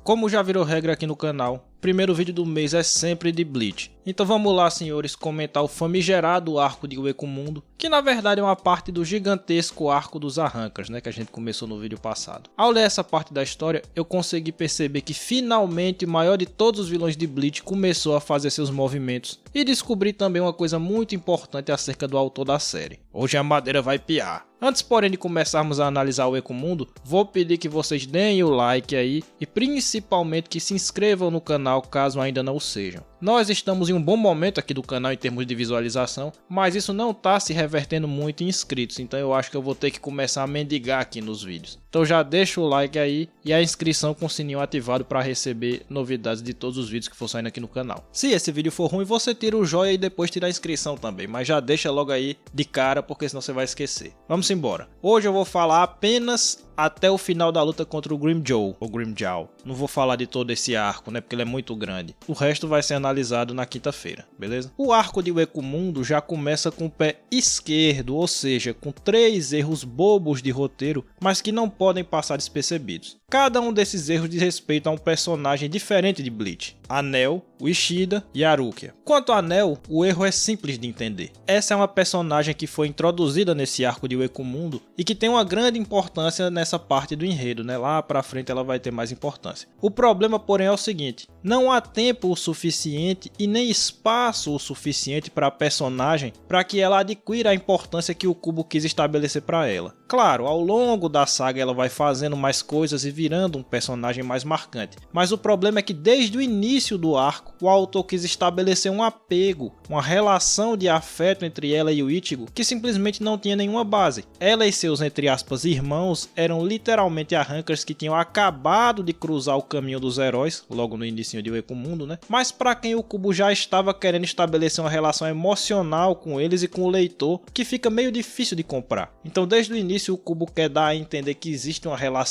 Como já virou regra aqui no canal, o primeiro vídeo do mês é sempre de Bleach. Então vamos lá, senhores, comentar o famigerado arco de Ueco-Mundo, que na verdade é uma parte do gigantesco arco dos Arrancars, né, que a gente começou no vídeo passado. Ao ler essa parte da história, eu consegui perceber que finalmente o maior de todos os vilões de Bleach começou a fazer seus movimentos e descobri também uma coisa muito importante acerca do autor da série. Hoje a madeira vai piar. Antes, porém, de começarmos a analisar o Ueco-Mundo, vou pedir que vocês deem o like aí e principalmente que se inscrevam no canal caso ainda não o sejam. Nós estamos em um bom momento aqui do canal em termos de visualização, mas isso não está se revertendo muito em inscritos, então eu acho que eu vou ter que começar a mendigar aqui nos vídeos. Então já deixa o like aí e a inscrição com o sininho ativado para receber novidades de todos os vídeos que for saindo aqui no canal. Se esse vídeo for ruim, você tira o joinha e depois tira a inscrição também, mas já deixa logo aí de cara porque senão você vai esquecer. Vamos embora. Hoje eu vou falar apenas até o final da luta contra o Grimmjow, ou Grimmjow. Não vou falar de todo esse arco, né, porque ele é muito grande. O resto vai ser analisado na quinta-feira, beleza? O arco de Ueco-Mundo já começa com o pé esquerdo, ou seja, com 3 erros bobos de roteiro, mas que não podem passar despercebidos. Cada um desses erros diz respeito a um personagem diferente de Bleach: a Nel, o Ishida e a Rukia. Quanto a Nel, o erro é simples de entender. Essa é uma personagem que foi introduzida nesse arco de Ueco-Mundo e que tem uma grande importância nessa parte do enredo, né? Lá pra frente ela vai ter mais importância. O problema, porém, é o seguinte: não há tempo o suficiente e nem espaço o suficiente para a personagem para que ela adquira a importância que o Kubo quis estabelecer para ela. Claro, ao longo da saga ela vai fazendo mais coisas e virando um personagem mais marcante, mas o problema é que desde o início do arco, o autor quis estabelecer um apego, uma relação de afeto entre ela e o Ichigo que simplesmente não tinha nenhuma base. Ela e seus, entre aspas, irmãos eram literalmente Arrancars que tinham acabado de cruzar o caminho dos heróis, logo no início de Ueco-Mundo, né? Mas para quem o Kubo já estava querendo estabelecer uma relação emocional com eles e com o leitor, que fica meio difícil de comprar. Então desde o início o Kubo quer dar a entender que existe uma relação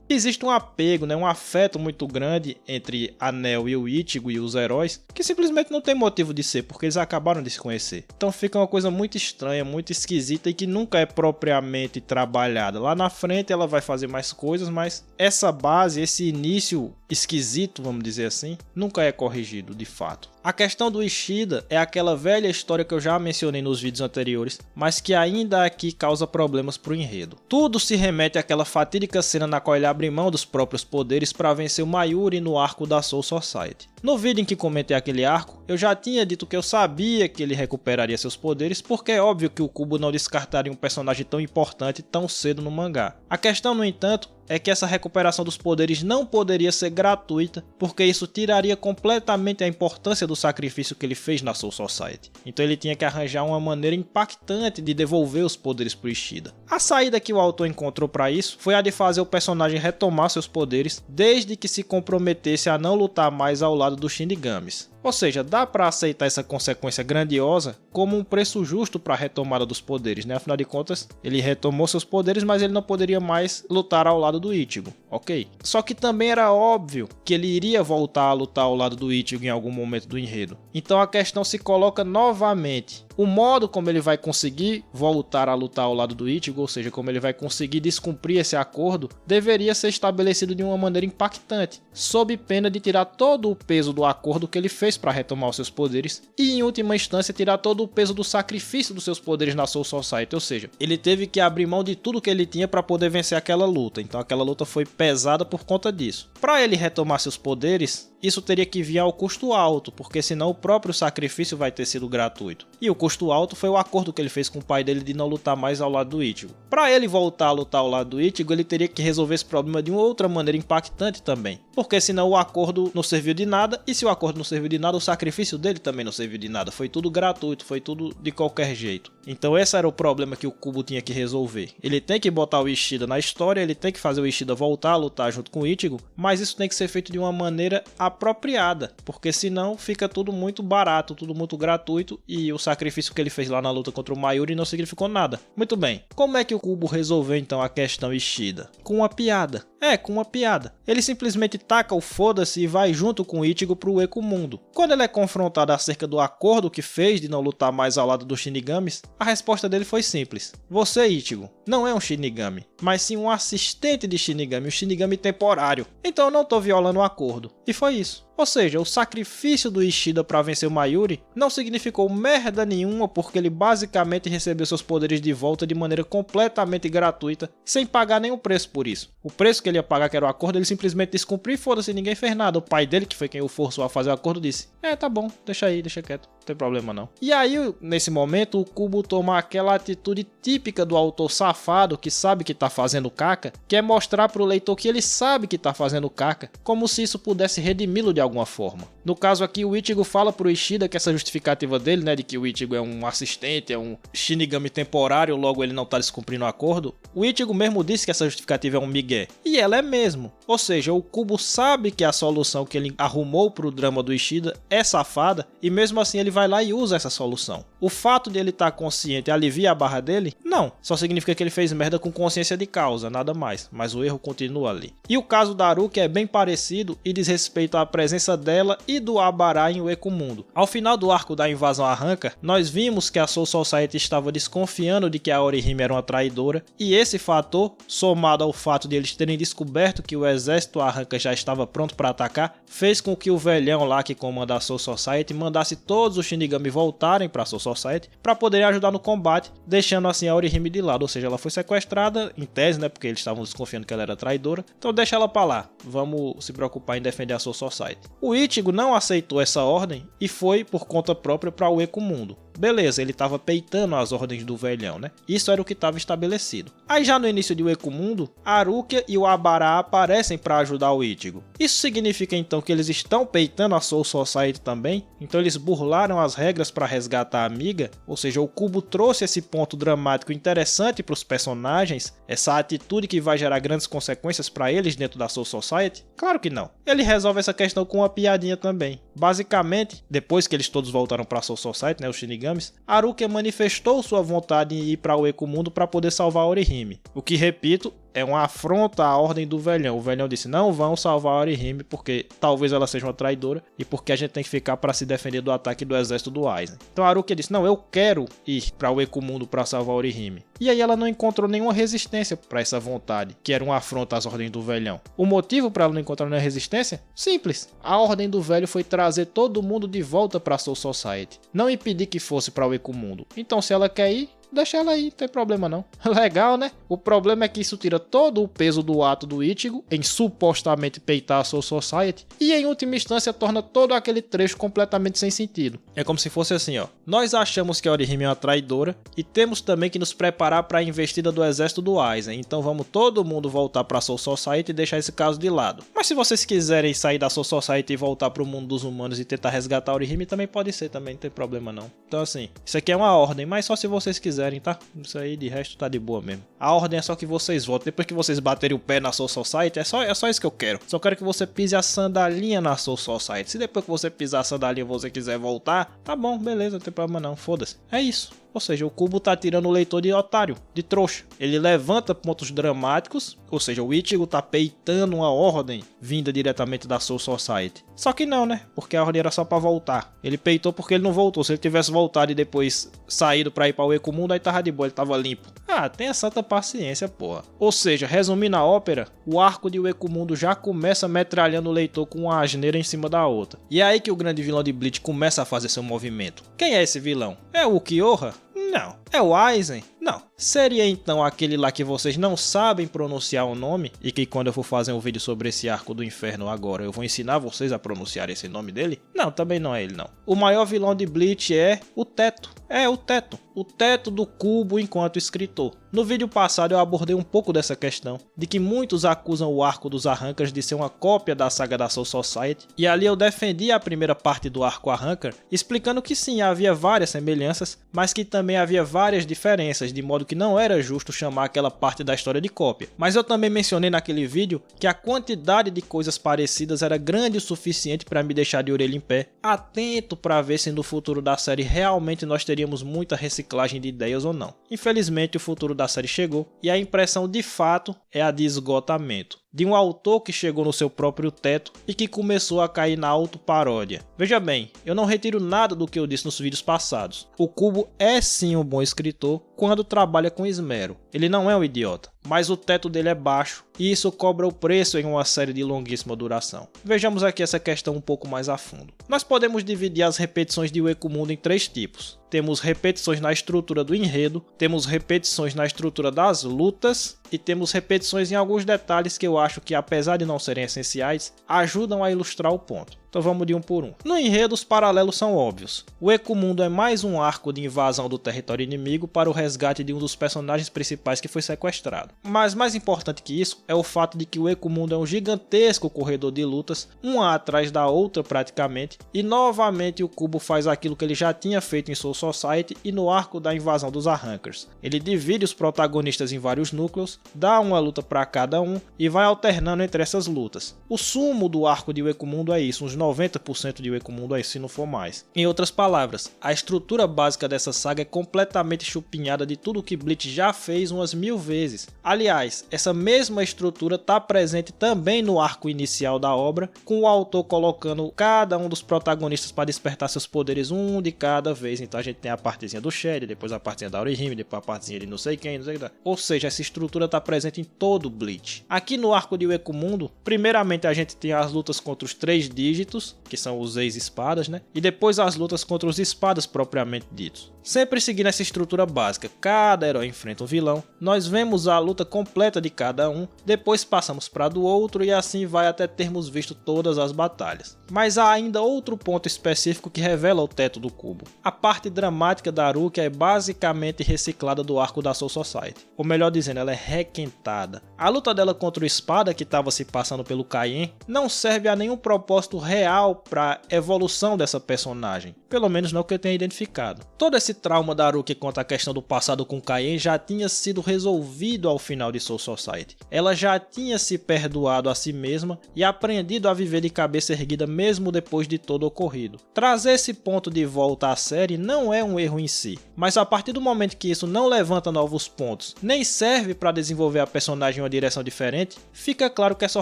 existe um apego, né? Um afeto muito grande entre a Nel e o Ichigo e os heróis, que simplesmente não tem motivo de ser, porque eles acabaram de se conhecer. Então fica uma coisa muito estranha, muito esquisita e que nunca é propriamente trabalhada. Lá na frente ela vai fazer mais coisas, mas essa base, esse início esquisito, vamos dizer assim, nunca é corrigido de fato. A questão do Ishida é aquela velha história que eu já mencionei nos vídeos anteriores, mas que ainda aqui causa problemas pro enredo. Tudo se remete àquela fatídica cena na qual ele abre mão dos próprios poderes para vencer o Mayuri no arco da Soul Society. No vídeo em que comentei aquele arco, eu já tinha dito que eu sabia que ele recuperaria seus poderes, porque é óbvio que o Kubo não descartaria um personagem tão importante tão cedo no mangá. A questão, no entanto, é que essa recuperação dos poderes não poderia ser gratuita, porque isso tiraria completamente a importância do sacrifício que ele fez na Soul Society. Então ele tinha que arranjar uma maneira impactante de devolver os poderes para Ishida. A saída que o autor encontrou para isso foi a de fazer o personagem retomar seus poderes, desde que se comprometesse a não lutar mais ao lado dos Shinigamis. Ou seja, dá para aceitar essa consequência grandiosa como um preço justo para a retomada dos poderes, né? Afinal de contas, ele retomou seus poderes, mas ele não poderia mais lutar ao lado do Ichigo, ok? Só que também era óbvio que ele iria voltar a lutar ao lado do Ichigo em algum momento do enredo. Então a questão se coloca novamente: o modo como ele vai conseguir voltar a lutar ao lado do Ichigo, ou seja, como ele vai conseguir descumprir esse acordo, deveria ser estabelecido de uma maneira impactante, sob pena de tirar todo o peso do acordo que ele fez para retomar os seus poderes e, em última instância, tirar todo o peso do sacrifício dos seus poderes na Soul Society, ou seja, ele teve que abrir mão de tudo que ele tinha para poder vencer aquela luta. Então aquela luta foi pesada por conta disso. Para ele retomar seus poderes, isso teria que vir ao custo alto, porque senão o próprio sacrifício vai ter sido gratuito. E o custo alto foi o acordo que ele fez com o pai dele de não lutar mais ao lado do Ichigo. Para ele voltar a lutar ao lado do Ichigo, ele teria que resolver esse problema de uma outra maneira impactante também, porque senão o acordo não serviu de nada, e se o acordo não serviu de nada, o sacrifício dele também não serviu de nada. Foi tudo gratuito, foi tudo de qualquer jeito. Então esse era o problema que o Kubo tinha que resolver. Ele tem que botar o Ishida na história, ele tem que fazer o Ishida voltar a lutar junto com o Ichigo, mas isso tem que ser feito de uma maneira apropriada, porque senão fica tudo muito barato, tudo muito gratuito e o sacrifício que ele fez lá na luta contra o Mayuri não significou nada. Muito bem, como é que o Kubo resolveu então a questão Ishida? Com uma piada. Com uma piada. Ele simplesmente taca o foda-se e vai junto com Ichigo pro Ekumundo. Quando ele é confrontado acerca do acordo que fez de não lutar mais ao lado dos Shinigamis, a resposta dele foi simples. Você, Ichigo, não é um Shinigami, mas sim um assistente de Shinigami, um Shinigami temporário. Então eu não tô violando o acordo. E foi isso. Ou seja, o sacrifício do Ishida para vencer o Mayuri não significou merda nenhuma porque ele basicamente recebeu seus poderes de volta de maneira completamente gratuita, sem pagar nenhum preço por isso. O preço que ele ia pagar, que era o acordo, ele simplesmente descumpriu e foda-se, ninguém fez nada. O pai dele, que foi quem o forçou a fazer o acordo, disse: tá bom, deixa aí, deixa quieto, não tem problema não. E aí, nesse momento, o Kubo toma aquela atitude típica do autor safado que sabe que tá fazendo caca, que é mostrar pro leitor que ele sabe que tá fazendo caca, como se isso pudesse redimi-lo de alguma forma. No caso aqui, o Ichigo fala pro Ishida que essa justificativa dele, né, de que o Ichigo é um assistente, é um Shinigami temporário, logo ele não tá descumprindo o acordo, o Ichigo mesmo disse que essa justificativa é um migué. E ela é mesmo. Ou seja, o Kubo sabe que a solução que ele arrumou pro drama do Ishida é safada, e mesmo assim ele vai lá e usa essa solução. O fato de ele estar consciente alivia a barra dele? Não. Só significa que ele fez merda com consciência de causa, nada mais. Mas o erro continua ali. E o caso da Haruki é bem parecido e diz respeito à presença dela e do Abará em Ekumundo. Ao final do arco da invasão Arrancar, nós vimos que a Soul Society estava desconfiando de que a Orihime era uma traidora, e esse fator, somado ao fato de eles terem descoberto que o exército Arrancar já estava pronto para atacar, fez com que o velhão lá que comanda a Soul Society mandasse todos os Shinigami voltarem para a Soul Society para poderem ajudar no combate, deixando assim a Orihime de lado. Ou seja, ela foi sequestrada, em tese, né, porque eles estavam desconfiando que ela era traidora, então deixa ela para lá, vamos se preocupar em defender a Soul Society. O Ichigo não aceitou essa ordem e foi por conta própria para o Ekumundo. Beleza, ele estava peitando as ordens do velhão, né? Isso era o que estava estabelecido. Aí já no início de Ekumundo, a Rukia e o Abará aparecem para ajudar o Ichigo. Isso significa então que eles estão peitando a Soul Society também? Então eles burlaram as regras para resgatar a amiga? Ou seja, o Kubo trouxe esse ponto dramático interessante para os personagens? Essa atitude que vai gerar grandes consequências para eles dentro da Soul Society? Claro que não. Ele resolve essa questão com uma piadinha também. Basicamente, depois que eles todos voltaram para a Soul Society, né, os Shinigami, a Rukia manifestou sua vontade em ir para o Ekumundo para poder salvar a Orihime. O que, repito, é uma afronta à ordem do velhão. O velhão disse: não vão salvar a Orihime porque talvez ela seja uma traidora e porque a gente tem que ficar para se defender do ataque do exército do Aizen. Então a Rukia disse: não, eu quero ir para o Ekumundo para salvar a Orihime. E aí ela não encontrou nenhuma resistência para essa vontade, que era uma afronta às ordens do velhão. O motivo para ela não encontrar nenhuma resistência? Simples. A ordem do velho foi trazer todo mundo de volta para a Soul Society, não impedir que fosse para o Ekumundo. Então se ela quer ir, deixa ela aí, não tem problema não. Legal, né? O problema é que isso tira todo o peso do ato do Ichigo em supostamente peitar a Soul Society e em última instância torna todo aquele trecho completamente sem sentido. É como se fosse assim, ó: nós achamos que a Orihime é uma traidora e temos também que nos preparar para a investida do exército do Aizen, então vamos todo mundo voltar para a Soul Society e deixar esse caso de lado. Mas se vocês quiserem sair da Soul Society e voltar para o mundo dos humanos e tentar resgatar a Orihime, também pode ser, também não tem problema não. Então assim, isso aqui é uma ordem, mas só se vocês quiserem, tá? Isso aí de resto tá de boa mesmo. A ordem é só que vocês voltem. Depois que vocês baterem o pé na Soul Society, é só isso que eu quero. Só quero que você pise a sandalinha na Soul Society. Se depois que você pisar a sandalinha você quiser voltar, tá bom, beleza, não tem problema não, foda-se. É isso. Ou seja, o Kubo tá tirando o leitor de otário, de trouxa. Ele levanta pontos dramáticos, ou seja, o Ichigo tá peitando uma ordem vinda diretamente da Soul Society. Só que não, né? Porque a ordem era só pra voltar. Ele peitou porque ele não voltou. Se ele tivesse voltado e depois saído pra ir pra o Ekumundo, aí tava de boa, ele tava limpo. Ah, tenha santa paciência, porra. Ou seja, resumindo a ópera, o arco de Ekumundo já começa metralhando o leitor com uma asneira em cima da outra. E é aí que o grande vilão de Bleach começa a fazer seu movimento. Quem é esse vilão? É o Kyoha? Não. É o Aizen? Não. Seria então aquele lá que vocês não sabem pronunciar o nome e que quando eu for fazer um vídeo sobre esse arco do inferno agora eu vou ensinar vocês a pronunciar esse nome dele? Não, também não é ele não. O maior vilão de Bleach é o Teto. É o Teto. O Teto do Kubo enquanto escritor. No vídeo passado eu abordei um pouco dessa questão, de que muitos acusam o arco dos Arrancars de ser uma cópia da saga da Soul Society, e ali eu defendi a primeira parte do arco Arrancar, explicando que sim, havia várias semelhanças, mas que também havia várias diferenças, de modo que não era justo chamar aquela parte da história de cópia. Mas eu também mencionei naquele vídeo que a quantidade de coisas parecidas era grande o suficiente para me deixar de orelha em pé, atento para ver se no futuro da série realmente nós teríamos muita reciclagem de ideias ou não. Infelizmente o futuro da série chegou e a impressão de fato é a de esgotamento. de um autor que chegou no seu próprio teto e que começou a cair na autoparódia. Veja bem, eu não retiro nada do que eu disse nos vídeos passados. O Kubo é sim um bom escritor quando trabalha com esmero. Ele não é um idiota, mas o teto dele é baixo e isso cobra o preço em uma série de longuíssima duração. Vejamos aqui essa questão um pouco mais a fundo. Nós podemos dividir as repetições de O Ecomundo em 3 tipos. Temos repetições na estrutura do enredo, temos repetições na estrutura das lutas e temos repetições em alguns detalhes que eu acho que, apesar de não serem essenciais, ajudam a ilustrar o ponto. Então vamos de um por um. No enredo, os paralelos são óbvios. O Ecomundo é mais um arco de invasão do território inimigo para o resgate de um dos personagens principais que foi sequestrado. Mas mais importante que isso é o fato de que o Ecomundo é um gigantesco corredor de lutas, uma atrás da outra praticamente, e novamente o Kubo faz aquilo que ele já tinha feito em Soul Society e no arco da invasão dos Arrancars. Ele divide os protagonistas em vários núcleos, dá uma luta para cada um e vai alternando entre essas lutas. O sumo do arco de O Ecomundo é isso, uns 90% de O Ecomundo é isso, se não for mais. Em outras palavras, a estrutura básica dessa saga é completamente chupinhada de tudo que Bleach já fez umas 1000 vezes. Aliás, essa mesma estrutura está presente também no arco inicial da obra, com o autor colocando cada um dos protagonistas para despertar seus poderes um de cada vez. Então a gente tem a partezinha do Shed, depois a partezinha da Orihime, depois a partezinha de não sei quem, não sei o que. Ou seja, essa estrutura está presente em todo o Bleach. Aqui no arco de O Ecomundo, primeiramente a gente tem as lutas contra os 3 dígitos, que são os ex-espadas, né? E depois as lutas contra os espadas propriamente ditos. Sempre seguindo essa estrutura básica, cada herói enfrenta um vilão, nós vemos a luta completa de cada um, depois passamos para do outro e assim vai até termos visto todas as batalhas. Mas há ainda outro ponto específico que revela o teto do Kubo. A parte dramática da Haruka é basicamente reciclada do arco da Soul Society. Ou melhor dizendo, ela é requentada. A luta dela contra o espada que estava se passando pelo Kaien não serve a nenhum propósito real para a evolução dessa personagem. Pelo menos não que eu tenha identificado. Todo esse trauma da Haruka quanto à questão do passado com Kaien já tinha sido resolvido ao final de Soul Society. Ela já tinha se perdoado a si mesma e aprendido a viver de cabeça erguida mesmo depois de todo o ocorrido. Trazer esse ponto de volta à série não é um erro em si, mas a partir do momento que isso não levanta novos pontos, nem serve para desenvolver a personagem em uma direção diferente, fica claro que é só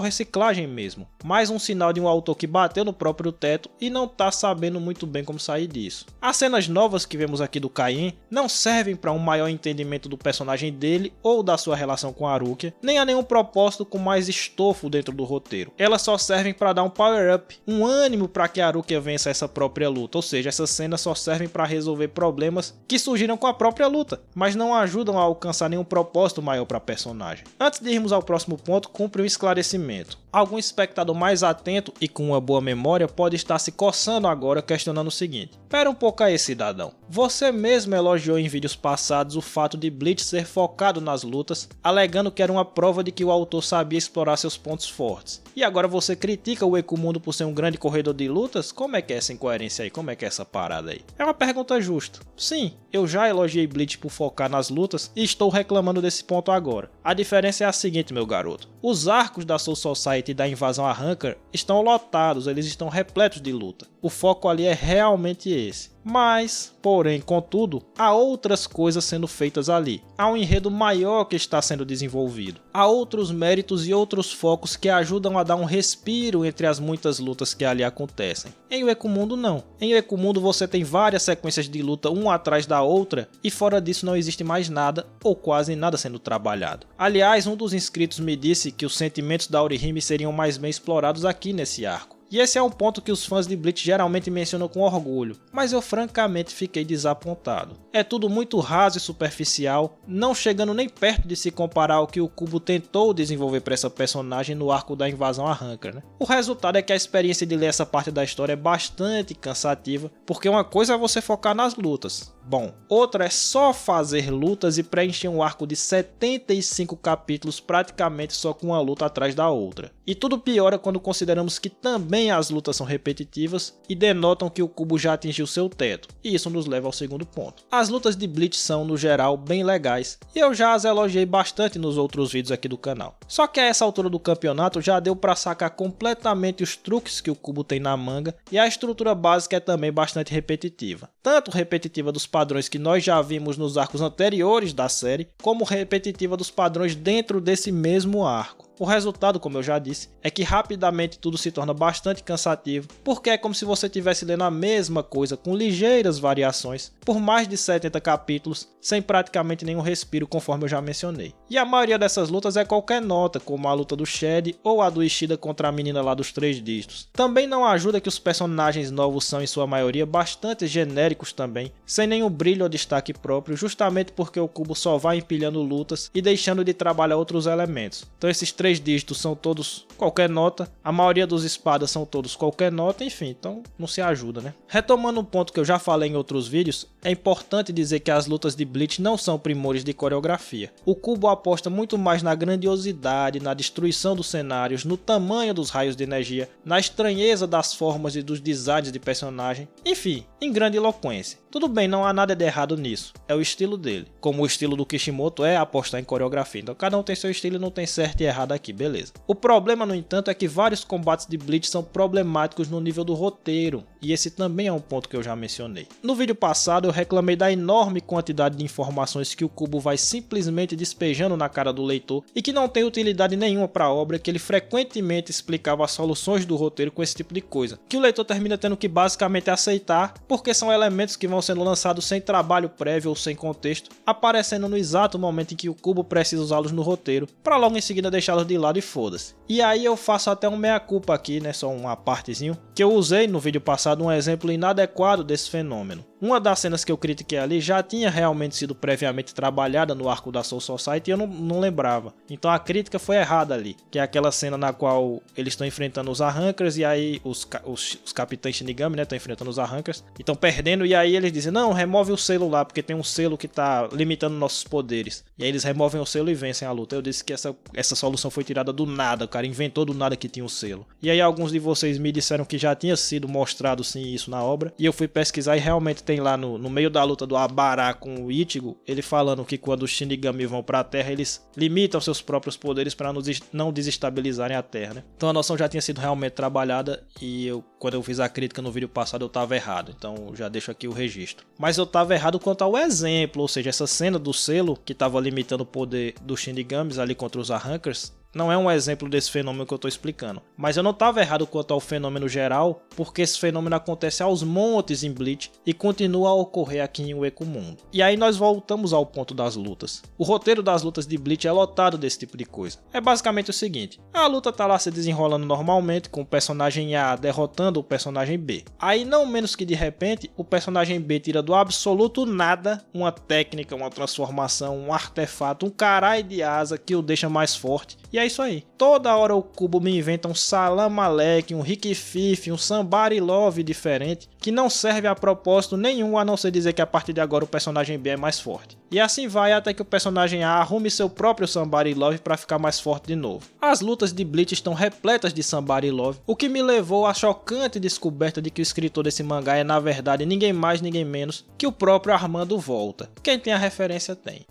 reciclagem mesmo. Mais um sinal de um autor que bateu no próprio teto e não tá sabendo muito bem como sair disso. As cenas novas que vemos aqui do Kaien não servem para um maior entendimento do personagem dele ou da sua relação com a Haruka, nem a nenhum propósito com mais estofo dentro do roteiro. Elas só servem para dar um power up, um ânimo para que a Haruka vença essa própria luta, ou seja, essas cenas só servem para resolver problemas que surgiram com a própria luta, mas não ajudam a alcançar nenhum propósito maior para a personagem. Antes de irmos ao próximo ponto, cumpre um esclarecimento. Algum espectador mais atento e com uma boa memória pode estar se coçando agora questionando o seguinte: pera um pouco aí, cidadão. Você mesmo elogiou em vídeos passados o fato de Bleach ser focado nas lutas, alegando que era uma prova de que o autor sabia explorar seus pontos fortes. E agora você critica o Ecomundo por ser um grande corredor de lutas? Como é que é essa incoerência aí? Como é que é essa parada aí? É uma pergunta justa. Sim, eu já elogiei Bleach por focar nas lutas e estou reclamando desse ponto agora. A diferença é a seguinte, meu garoto. Os arcos da Soul Society e da invasão Arrancar estão lotados, eles estão repletos de luta. O foco ali é realmente esse. Mas, porém, contudo, há outras coisas sendo feitas ali. Há um enredo maior que está sendo desenvolvido. Há outros méritos e outros focos que ajudam a dar um respiro entre as muitas lutas que ali acontecem. Em O Ecomundo não. Em O Ecomundo você tem várias sequências de luta uma atrás da outra e fora disso não existe mais nada ou quase nada sendo trabalhado. Aliás, um dos inscritos me disse que os sentimentos da Orihime seriam mais bem explorados aqui nesse arco. E esse é um ponto que os fãs de Bleach geralmente mencionam com orgulho, mas eu francamente fiquei desapontado. É tudo muito raso e superficial, não chegando nem perto de se comparar ao que o Kubo tentou desenvolver para essa personagem no arco da invasão Arrancar, né? O resultado é que a experiência de ler essa parte da história é bastante cansativa, porque uma coisa é você focar nas lutas. Bom, outra é só fazer lutas e preencher um arco de 75 capítulos praticamente só com uma luta atrás da outra. E tudo piora quando consideramos que também as lutas são repetitivas e denotam que o Kubo já atingiu seu teto, e isso nos leva ao segundo ponto. As lutas de Bleach são, no geral, bem legais, e eu já as elogiei bastante nos outros vídeos aqui do canal. Só que a essa altura do campeonato já deu pra sacar completamente os truques que o Kubo tem na manga, e a estrutura básica é também bastante repetitiva. Tanto repetitiva dos padrões que nós já vimos nos arcos anteriores da série, como repetitiva dos padrões dentro desse mesmo arco. O resultado, como eu já disse, é que rapidamente tudo se torna bastante cansativo, porque é como se você estivesse lendo a mesma coisa com ligeiras variações, por mais de 70 capítulos, sem praticamente nenhum respiro, conforme eu já mencionei. E a maioria dessas lutas é qualquer nota, como a luta do Shed ou a do Ishida contra a menina lá dos 3 dígitos. Também não ajuda que os personagens novos são em sua maioria bastante genéricos também, sem nenhum brilho ou destaque próprio, justamente porque o Kubo só vai empilhando lutas e deixando de trabalhar outros elementos. Então esses 3 dígitos são todos qualquer nota, a maioria dos espadas são todos qualquer nota, enfim, então não se ajuda, né? Retomando um ponto que eu já falei em outros vídeos, é importante dizer que as lutas de Bleach não são primores de coreografia. O Kubo aposta muito mais na grandiosidade, na destruição dos cenários, no tamanho dos raios de energia, na estranheza das formas e dos designs de personagem, enfim, em grande eloquência. Tudo bem, não há nada de errado nisso, é o estilo dele. Como o estilo do Kishimoto é apostar em coreografia, então cada um tem seu estilo e não tem certo e errado aqui, beleza. O problema, no entanto, é que vários combates de Bleach são problemáticos no nível do roteiro, e esse também é um ponto que eu já mencionei. No vídeo passado eu reclamei da enorme quantidade de informações que o Kubo vai simplesmente despejando na cara do leitor e que não tem utilidade nenhuma para a obra, que ele frequentemente explicava as soluções do roteiro com esse tipo de coisa, que o leitor termina tendo que basicamente aceitar, porque são elementos que vão sendo lançados sem trabalho prévio ou sem contexto, aparecendo no exato momento em que o Kubo precisa usá-los no roteiro, para logo em seguida deixá-los de lado e foda-se. E aí eu faço até um meia-culpa aqui, né, só uma partezinho, que eu usei no vídeo passado um exemplo inadequado desse fenômeno. Uma das cenas que eu critiquei ali já tinha realmente sido previamente trabalhada no arco da Soul Society e eu não lembrava. Então a crítica foi errada ali, que é aquela cena na qual eles estão enfrentando os Arrancras e aí os capitães Shinigami, né, estão enfrentando os Arrancras e estão perdendo, e aí eles dizem, não, remove o selo lá, porque tem um selo que está limitando nossos poderes. E aí eles removem o selo e vencem a luta. Eu disse que essa solução foi tirada do nada, o cara inventou do nada que tinha um selo. E aí alguns de vocês me disseram que já tinha sido mostrado sim isso na obra, e eu fui pesquisar e realmente tem lá no meio da luta do Abará com o Ichigo, ele falando que quando os Shinigami vão pra Terra, eles limitam seus próprios poderes para não desestabilizarem a Terra, né? Então a noção já tinha sido realmente trabalhada e quando eu fiz a crítica no vídeo passado eu tava errado, então já deixo aqui o registro. Mas eu tava errado quanto ao exemplo, ou seja, essa cena do selo que tava limitando o poder dos Shinigamis ali contra os Arrancers, não é um exemplo desse fenômeno que eu estou explicando. Mas eu não estava errado quanto ao fenômeno geral, porque esse fenômeno acontece aos montes em Bleach e continua a ocorrer aqui em Ueco-Mundo. E aí nós voltamos ao ponto das lutas. O roteiro das lutas de Bleach é lotado desse tipo de coisa. É basicamente o seguinte, a luta tá lá se desenrolando normalmente, com o personagem A derrotando o personagem B. Aí não menos que de repente, o personagem B tira do absoluto nada uma técnica, uma transformação, um artefato, um caralho de asa que o deixa mais forte. E é isso aí. Toda hora o Kubo me inventa um Salamaleque, um Rikififi, um Somebody Love diferente, que não serve a propósito nenhum a não ser dizer que a partir de agora o personagem B é mais forte. E assim vai até que o personagem A arrume seu próprio Somebody Love para ficar mais forte de novo. As lutas de Bleach estão repletas de Somebody Love, o que me levou à chocante descoberta de que o escritor desse mangá é na verdade ninguém mais ninguém menos que o próprio Armando Volta. Quem tem a referência tem.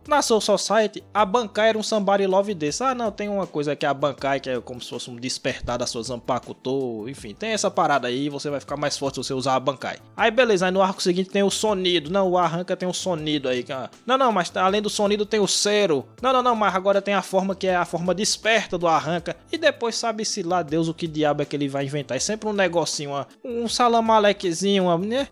Na Soul Society, a Bankai era um Somebody Love desse. Ah, não, tem uma coisa que é a Bankai, que é como se fosse um despertar da sua Zanpakuto. Enfim, tem essa parada aí, você vai ficar mais forte se você usar a Bankai. Aí beleza, aí no arco seguinte tem o Sonido. Não, o Arranca tem um Sonido aí. Não, mas além do Sonido tem o Cero. Não, mas agora tem a forma que é a forma desperta do Arranca. E depois sabe-se lá Deus o que diabo é que ele vai inventar. É sempre um negocinho, um salamalequezinho,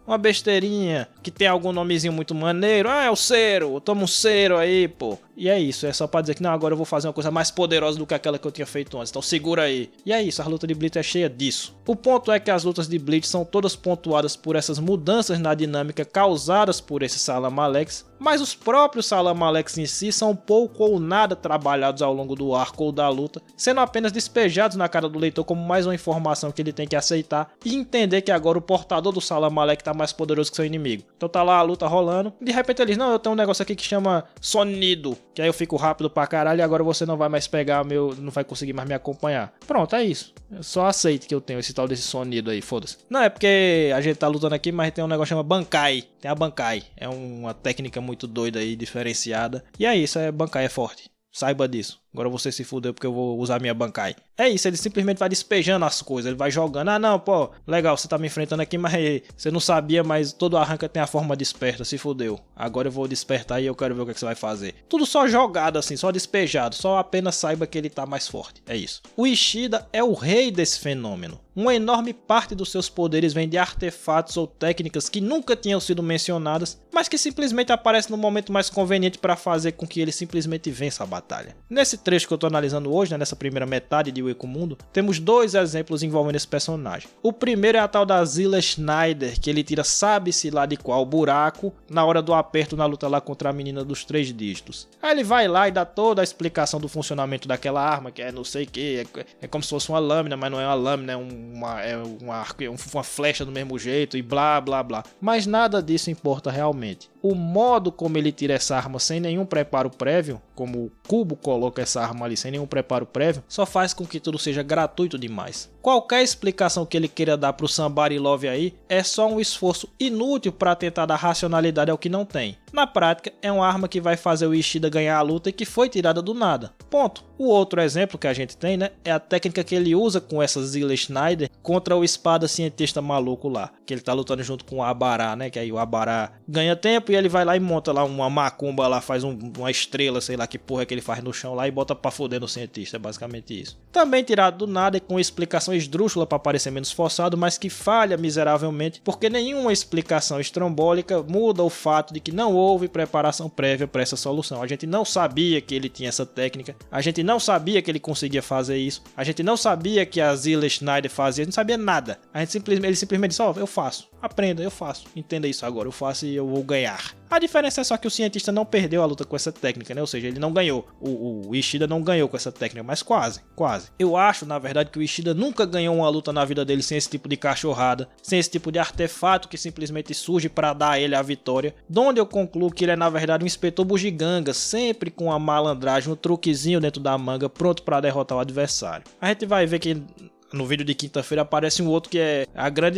uma besteirinha, que tem algum nomezinho muito maneiro. Ah, é o Cero, toma um Cero aí, pô. E é isso, é só pra dizer que não, agora eu vou fazer uma coisa mais poderosa do que aquela que eu tinha feito antes, então segura aí. E é isso, a luta de Bleach é cheia disso. O ponto é que as lutas de Bleach são todas pontuadas por essas mudanças na dinâmica causadas por esses Salamaleques, mas os próprios Salamaleques em si são pouco ou nada trabalhados ao longo do arco ou da luta, sendo apenas despejados na cara do leitor como mais uma informação que ele tem que aceitar e entender que agora o portador do Salamaleque tá mais poderoso que seu inimigo. Então tá lá a luta rolando, de repente eles, não, eu tenho um negócio aqui que chama Sonido, que aí eu fico rápido pra caralho e agora você não vai mais pegar não vai conseguir mais me acompanhar. Pronto, é isso. Eu só aceito que eu tenho esse tal desse Sonido aí, foda-se. Não, é porque a gente tá lutando aqui, mas tem um negócio que chama Bankai. Tem a Bankai. É uma técnica muito doida aí, diferenciada. E é isso, Bankai é forte. Saiba disso. agora você se fudeu porque eu vou usar minha Bankai. É isso, ele simplesmente vai despejando as coisas, ele vai jogando. Ah não, pô, legal, você tá me enfrentando aqui, mas você não sabia, mas todo arranca tem a forma desperta, se fudeu. Agora eu vou despertar e eu quero ver o que você vai fazer. Tudo só jogado assim, só despejado, só apenas saiba que ele tá mais forte, é isso. O Ishida é o rei desse fenômeno. Uma enorme parte dos seus poderes vem de artefatos ou técnicas que nunca tinham sido mencionadas, mas que simplesmente aparecem no momento mais conveniente para fazer com que ele simplesmente vença a batalha. Nesse trecho que eu estou analisando hoje, né, nessa primeira metade de O Ecomundo, temos dois exemplos envolvendo esse personagem. O primeiro é a tal da Zilla Schneider, que ele tira sabe-se lá de qual buraco na hora do aperto na luta lá contra a menina dos 3 dígitos. Aí ele vai lá e dá toda a explicação do funcionamento daquela arma, que é não sei o que, é como se fosse uma lâmina, mas não é uma lâmina, é uma flecha do mesmo jeito e blá blá blá. Mas nada disso importa realmente. O modo como ele tira essa arma sem nenhum preparo prévio, como o Kubo coloca essa arma ali sem nenhum preparo prévio, só faz com que tudo seja gratuito demais. Qualquer explicação que ele queira dar pro Somebody Love aí é só um esforço inútil para tentar dar racionalidade ao que não tem. Na prática, é uma arma que vai fazer o Ishida ganhar a luta e que foi tirada do nada. Ponto. O outro exemplo que a gente tem, né, é a técnica que ele usa com essa Zilla Schneider contra o espada cientista maluco lá, que ele tá lutando junto com o Abará, né, que aí o Abará ganha tempo e ele vai lá e monta lá uma macumba lá, faz uma estrela, sei lá que porra é que ele faz no chão lá e bota pra foder no cientista, é basicamente isso. Também tirado do nada e com explicação esdrúxula para parecer menos forçado, mas que falha miseravelmente, porque nenhuma explicação estrambólica muda o fato de que não houve preparação prévia para essa solução. A gente não sabia que ele tinha essa técnica, a gente não sabia que ele conseguia fazer isso, a gente não sabia que a Zilla Schneider fazia, a gente não sabia nada. Ele simplesmente disse, eu faço, aprenda, eu faço, entenda isso agora, eu faço e eu vou ganhar. A diferença é só que o cientista não perdeu a luta com essa técnica, né? Ou seja, ele não ganhou. O Ishida não ganhou com essa técnica, mas quase. Eu acho, na verdade, que o Ishida nunca ganhou uma luta na vida dele sem esse tipo de cachorrada, sem esse tipo de artefato que simplesmente surge para dar a ele a vitória. Donde eu concluo que ele é, na verdade, um inspetor bugiganga, sempre com a malandragem, um truquezinho dentro da manga, pronto para derrotar o adversário. A gente vai ver que no vídeo de quinta-feira aparece um outro que é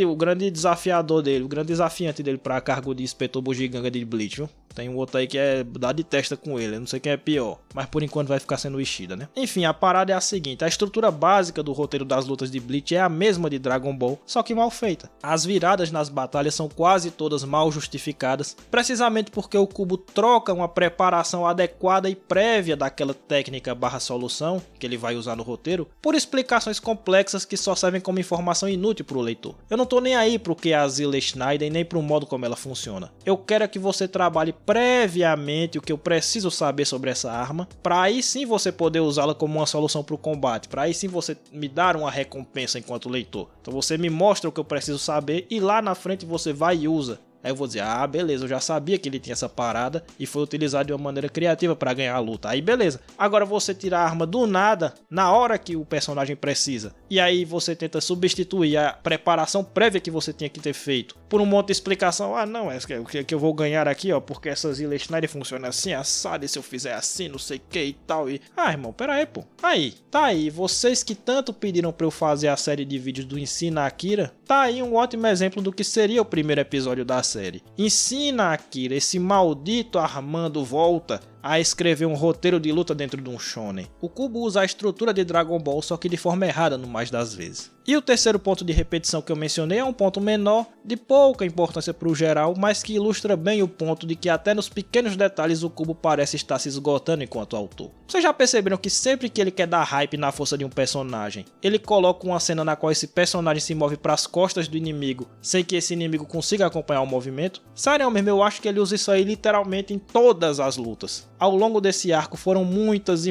o grande desafiador dele, o grande desafiante dele para cargo de inspetor bugiganga de Bleach, viu? Tem um outro aí que é dar de testa com ele, eu não sei quem é pior, mas por enquanto vai ficar sendo o Ishida, né? Enfim, a parada é a seguinte, a estrutura básica do roteiro das lutas de Bleach é a mesma de Dragon Ball, só que mal feita. As viradas nas batalhas são quase todas mal justificadas, precisamente porque o Kubo troca uma preparação adequada e prévia daquela técnica / solução que ele vai usar no roteiro, por explicações complexas que só servem como informação inútil para o leitor. Eu não tô nem aí pro que é a Zilla Schneider e nem pro modo como ela funciona. Eu quero que você trabalhe previamente o que eu preciso saber sobre essa arma, para aí sim você poder usá-la como uma solução para o combate, para aí sim você me dar uma recompensa enquanto leitor. Então você me mostra o que eu preciso saber e lá na frente você vai e usa. Aí eu vou dizer, ah, beleza, eu já sabia que ele tinha essa parada e foi utilizado de uma maneira criativa para ganhar a luta. Aí beleza. Agora você tira a arma do nada, na hora que o personagem precisa. E aí você tenta substituir a preparação prévia que você tinha que ter feito por um monte de explicação. Ah, não, é que eu vou ganhar aqui, ó, porque essa Zilla Schneider funciona assim, assado, e se eu fizer assim, não sei o que e tal. E... ah, irmão, pera aí, pô. Aí, tá aí, vocês que tanto pediram pra eu fazer a série de vídeos do Ensina Akira, tá aí um ótimo exemplo do que seria o primeiro episódio da série. Ensina Akira, esse maldito Armando volta a escrever um roteiro de luta dentro de um shonen. O Kubo usa a estrutura de Dragon Ball, só que de forma errada no mais das vezes. E o terceiro ponto de repetição que eu mencionei é um ponto menor, de pouca importância para o geral, mas que ilustra bem o ponto de que até nos pequenos detalhes o Kubo parece estar se esgotando enquanto autor. Vocês já perceberam que sempre que ele quer dar hype na força de um personagem, ele coloca uma cena na qual esse personagem se move para as costas do inimigo, sem que esse inimigo consiga acompanhar o movimento? Sério mesmo, eu acho que ele usa isso aí literalmente em todas as lutas. Ao longo desse arco foram muitas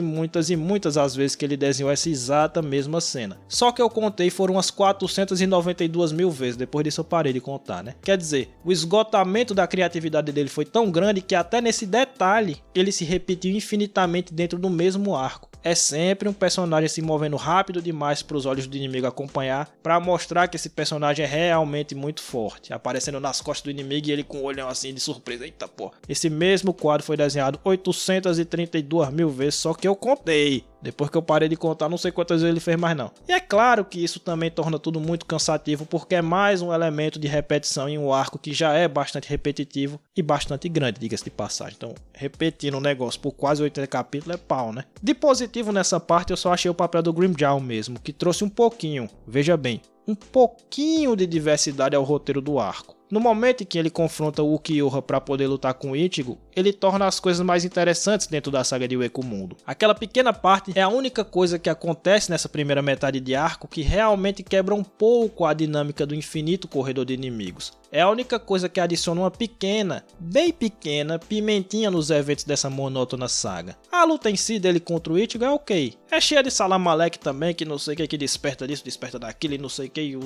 as vezes que ele desenhou essa exata mesma cena. Só que eu contei foram umas 492 mil vezes, depois disso eu parei de contar, né? Quer dizer, o esgotamento da criatividade dele foi tão grande que até nesse detalhe ele se repetiu infinitamente dentro do mesmo arco. É sempre um personagem se movendo rápido demais para os olhos do inimigo acompanhar, para mostrar que esse personagem é realmente muito forte, aparecendo nas costas do inimigo e ele com o olhão assim de surpresa. Eita pô, esse mesmo quadro foi desenhado 800 432 mil vezes, só que eu contei. Depois que eu parei de contar, não sei quantas vezes ele fez mais não. E é claro que isso também torna tudo muito cansativo, porque é mais um elemento de repetição em um arco que já é bastante repetitivo e bastante grande, diga-se de passagem. Então, repetindo o negócio por quase 80 capítulos é pau, né? De positivo nessa parte, eu só achei o papel do Grimmjow mesmo, que trouxe um pouquinho, veja bem, um pouquinho de diversidade ao roteiro do arco. No momento em que ele confronta o Ukiyoha para poder lutar com o Ichigo, ele torna as coisas mais interessantes dentro da saga de Wako Mundo. Aquela pequena parte é a única coisa que acontece nessa primeira metade de arco que realmente quebra um pouco a dinâmica do infinito corredor de inimigos. É a única coisa que adiciona uma pequena, bem pequena, pimentinha nos eventos dessa monótona saga. A luta em si dele contra o Ichigo é ok. É cheia de Salamaleque também, que não sei o que desperta disso, desperta daquilo e não sei o que.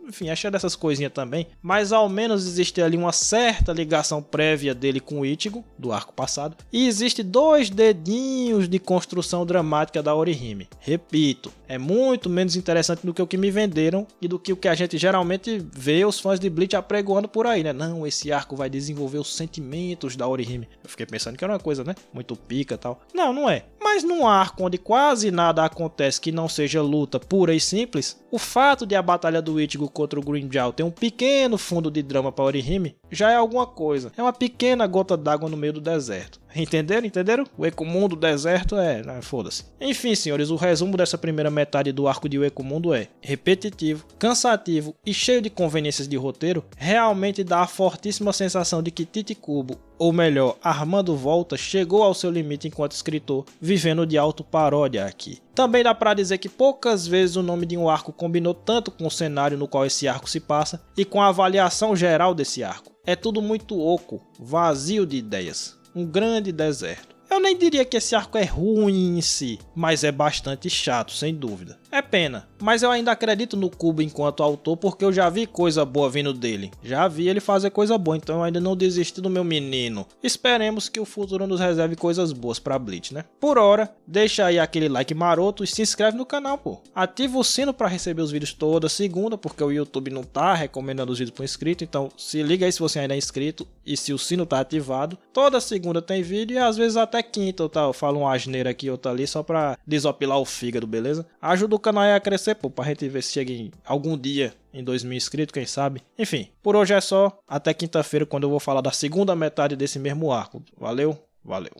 Enfim, é cheia dessas coisinhas também. Mas ao menos existe ali uma certa ligação prévia dele com o Ichigo, do arco passado. E existe 2 dedinhos de construção dramática da Orihime. Repito, é muito menos interessante do que o que me venderam e do que o que a gente geralmente vê os fãs de Bleach apregoando por aí, né? Não, esse arco vai desenvolver os sentimentos da Orihime. Eu fiquei pensando que era uma coisa, né? Muito pica e tal. Não, não é. Mas num arco onde quase nada acontece que não seja luta pura e simples, o fato de a batalha do Ichigo contra o Grimmjow ter um pequeno fundo de drama para Orihime já é alguma coisa. É uma pequena gota d'água no meio do deserto. Entenderam? Entenderam? O Wako Mundo, deserto foda-se. Enfim, senhores, o resumo dessa primeira metade do arco de Wako Mundo é repetitivo, cansativo e cheio de conveniências de roteiro. Realmente dá a fortíssima sensação de que Tite Kubo, ou melhor, Armando Volta, chegou ao seu limite enquanto escritor, vivendo de autoparódia aqui. Também dá pra dizer que poucas vezes o nome de um arco combinou tanto com o cenário no qual esse arco se passa e com a avaliação geral desse arco. É tudo muito oco, vazio de ideias. Um grande deserto. Eu nem diria que esse arco é ruim em si, mas é bastante chato, sem dúvida. É pena, mas eu ainda acredito no Kubo enquanto autor porque eu já vi coisa boa vindo dele. Já vi ele fazer coisa boa, então eu ainda não desisti do meu menino. Esperemos que o futuro nos reserve coisas boas pra Bleach, né? Por hora, deixa aí aquele like maroto e se inscreve no canal, pô. Ativa o sino pra receber os vídeos toda segunda, porque o YouTube não tá recomendando os vídeos pro inscrito, então se liga aí se você ainda é inscrito e se o sino tá ativado. Toda segunda tem vídeo e às vezes até quinta eu falo uma asneira aqui ou outra ali só pra desopilar o fígado, beleza? Ajuda o canal aí a crescer, pô, pra gente ver se chega em algum dia em 2.000 inscritos, quem sabe. Enfim, por hoje é só. Até quinta-feira, quando eu vou falar da segunda metade desse mesmo arco. Valeu, valeu.